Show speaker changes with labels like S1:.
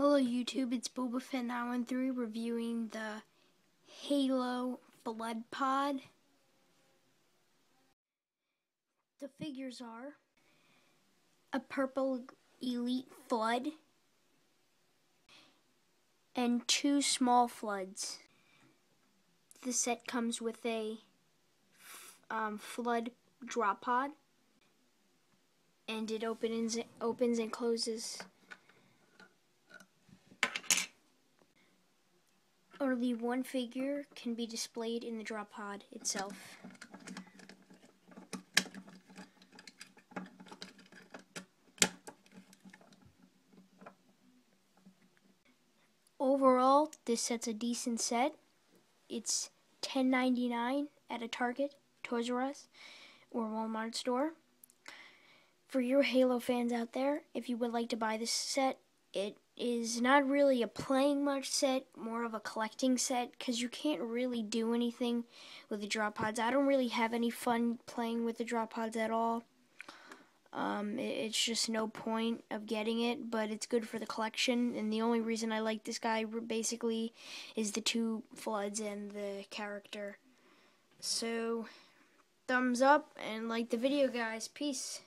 S1: Hello YouTube, it's BobaFett913 reviewing the Halo Flood Pod. The figures are a purple elite flood and two small floods. The set comes with a flood drop pod, and it opens and closes. Only one figure can be displayed in the drop pod itself. Overall, this set's a decent set. It's $10.99 at a Target, Toys R Us, or Walmart store. For your Halo fans out there, if you would like to buy this set, it is not really a playing much set, more of a collecting set, because you can't really do anything with the drop pods. I don't really have any fun playing with the drop pods at all. It's just no point of getting it, but it's good for the collection, and the only reason I like this guy basically is the two floods and the character. So, thumbs up and like the video, guys. Peace.